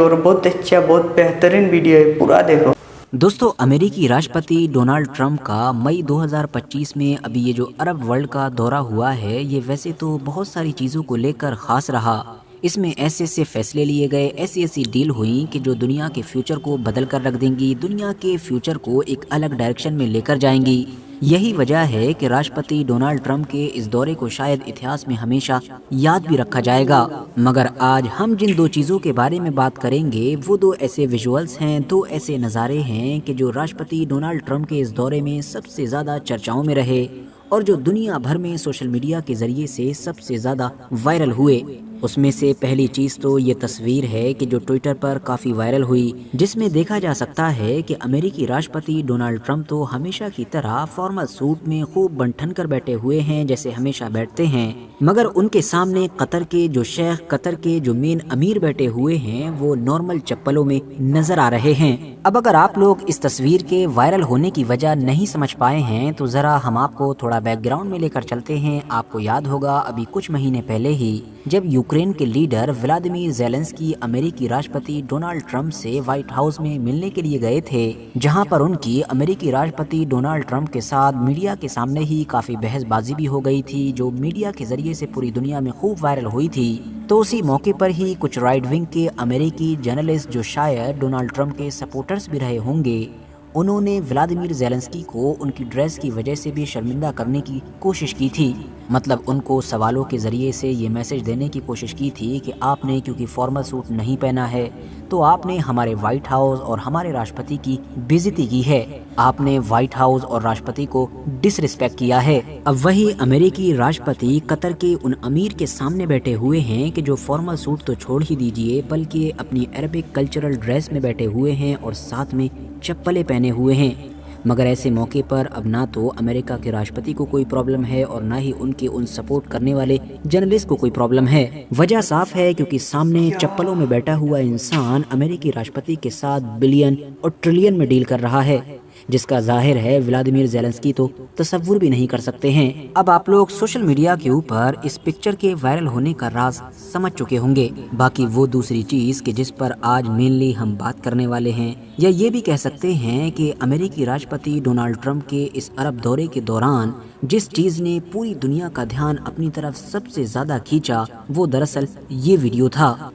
और बहुत अच्छा, बहुत बेहतरीन वीडियो है, पूरा देखो। दोस्तों, अमेरिकी राष्ट्रपति डोनाल्ड ट्रंप का मई 2025 में अभी ये जो अरब वर्ल्ड का दौरा हुआ है, ये वैसे तो बहुत सारी चीज़ों को लेकर ख़ास रहा। इसमें ऐसे ऐसे फैसले लिए गए, ऐसी ऐसी डील हुई कि जो दुनिया के फ्यूचर को बदल कर रख देंगी, दुनिया के फ्यूचर को एक अलग डायरेक्शन में लेकर जाएंगी। यही वजह है कि राष्ट्रपति डोनाल्ड ट्रंप के इस दौरे को शायद इतिहास में हमेशा याद भी रखा जाएगा। मगर आज हम जिन दो चीज़ों के बारे में बात करेंगे, वो दो ऐसे विजुअल्स हैं, दो ऐसे नज़ारे हैं कि जो राष्ट्रपति डोनाल्ड ट्रंप के इस दौरे में सबसे ज़्यादा चर्चाओं में रहे और जो दुनिया भर में सोशल मीडिया के ज़रिए से सबसे ज़्यादा वायरल हुए। उसमें से पहली चीज़ तो ये तस्वीर है कि जो ट्विटर पर काफ़ी वायरल हुई, जिसमें देखा जा सकता है कि अमेरिकी राष्ट्रपति डोनाल्ड ट्रंप तो हमेशा की तरह फॉर्मल सूट में खूब बन-ठन कर बैठे हुए हैं, जैसे हमेशा बैठते हैं। मगर उनके सामने कतर के जो शेख, कतर के जो मेन अमीर बैठे हुए हैं, वो नॉर्मल चप्पलों में नजर आ रहे हैं। अब अगर आप लोग इस तस्वीर के वायरल होने की वजह नहीं समझ पाए हैं, तो ज़रा हम आपको थोड़ा बैकग्राउंड में लेकर चलते हैं। आपको याद होगा अभी कुछ महीने पहले ही जब यूक्रेन के लीडर व्लादिमीर ज़ेलेंस्की अमेरिकी राष्ट्रपति डोनाल्ड ट्रंप से व्हाइट हाउस में मिलने के लिए गए थे, जहां पर उनकी अमेरिकी राष्ट्रपति डोनाल्ड ट्रंप के साथ मीडिया के सामने ही काफ़ी बहसबाजी भी हो गई थी, जो मीडिया के जरिए से पूरी दुनिया में खूब वायरल हुई थी। तो उसी मौके पर ही कुछ राइट विंग के अमेरिकी जर्नलिस्ट, जो शायद डोनाल्ड ट्रंप के सपोर्टर्स भी रहे होंगे, उन्होंने व्लादिमीर ज़ेलेंस्की को उनकी ड्रेस की वजह से भी शर्मिंदा करने की कोशिश की थी। मतलब उनको सवालों के ज़रिए से ये मैसेज देने की कोशिश की थी कि आपने क्योंकि फॉर्मल सूट नहीं पहना है, तो आपने हमारे वाइट हाउस और हमारे राष्ट्रपति की बेइज्जती की है, आपने वाइट हाउस और राष्ट्रपति को डिसरिस्पेक्ट किया है। अब वही अमेरिकी राष्ट्रपति कतर के उन अमीर के सामने बैठे हुए हैं कि जो फॉर्मल सूट तो छोड़ ही दीजिए, बल्कि अपनी अरबिक कल्चरल ड्रेस में बैठे हुए हैं और साथ में चप्पलें पहने हुए हैं। मगर ऐसे मौके पर अब ना तो अमेरिका के राष्ट्रपति को कोई प्रॉब्लम है और ना ही उनके उन सपोर्ट करने वाले जर्नलिस्ट को कोई प्रॉब्लम है। वजह साफ है, क्योंकि सामने चप्पलों में बैठा हुआ इंसान अमेरिकी राष्ट्रपति के साथ बिलियन और ट्रिलियन में डील कर रहा है, जिसका जाहिर है व्लादिमीर ज़ेलेंस्की तो तसव्वुर भी नहीं कर सकते हैं। अब आप लोग सोशल मीडिया के ऊपर इस पिक्चर के वायरल होने का राज समझ चुके होंगे। बाकी वो दूसरी चीज़ कि जिस पर आज मेनली हम बात करने वाले हैं, या ये भी कह सकते हैं कि अमेरिकी राष्ट्रपति डोनाल्ड ट्रंप के इस अरब दौरे के दौरान जिस चीज़ ने पूरी दुनिया का ध्यान अपनी तरफ सबसे ज़्यादा खींचा, वो दरअसल ये वीडियो था।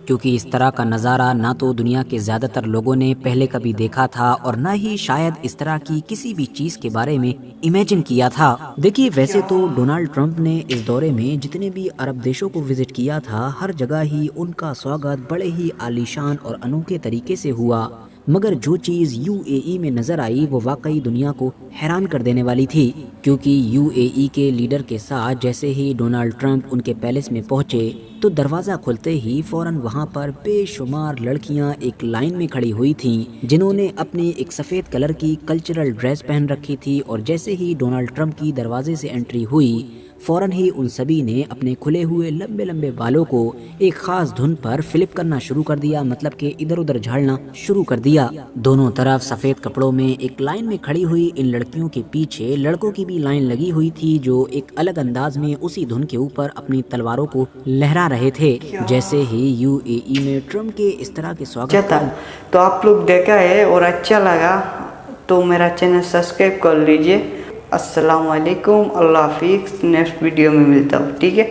क्योंकि इस तरह का नज़ारा ना तो दुनिया के ज़्यादातर लोगों ने पहले कभी देखा था और ना ही शायद इस तरह की किसी भी चीज़ के बारे में इमेजिन किया था। देखिए, वैसे तो डोनाल्ड ट्रंप ने इस दौरे में जितने भी अरब देशों को विजिट किया था, हर जगह ही उनका स्वागत बड़े ही आलीशान और अनोखे तरीके से हुआ। मगर जो चीज़ यूएई में नज़र आई, वो वाकई दुनिया को हैरान कर देने वाली थी, क्योंकि यूएई के लीडर के साथ जैसे ही डोनाल्ड ट्रंप उनके पैलेस में पहुंचे, तो दरवाज़ा खुलते ही फ़ौरन वहां पर बेशुमार लड़कियां एक लाइन में खड़ी हुई थीं, जिन्होंने अपनी एक सफ़ेद कलर की कल्चरल ड्रेस पहन रखी थी। और जैसे ही डोनाल्ड ट्रंप की दरवाजे से एंट्री हुई, फ़ौरन ही उन सभी ने अपने खुले हुए लंबे लंबे बालों को एक ख़ास धुन पर फ्लिप करना शुरू कर दिया, मतलब कि इधर उधर झाड़ना शुरू कर दिया। दोनों तरफ सफ़ेद कपड़ों में एक लाइन में खड़ी हुई इन लड़कियों के पीछे लड़कों की भी लाइन लगी हुई थी, जो एक अलग अंदाज में उसी धुन के ऊपर अपनी तलवारों को लहरा रहे थे। जैसे ही यूएई में ट्रंप के इस तरह के स्वागत था, तो आप लोग देखा है और अच्छा लगा तो मेरा चैनल सब्सक्राइब कर लीजिए। अस्सलाम वालेकुम, अल्लाह हाफिज़। नेक्स्ट वीडियो में मिलता हूँ, ठीक है।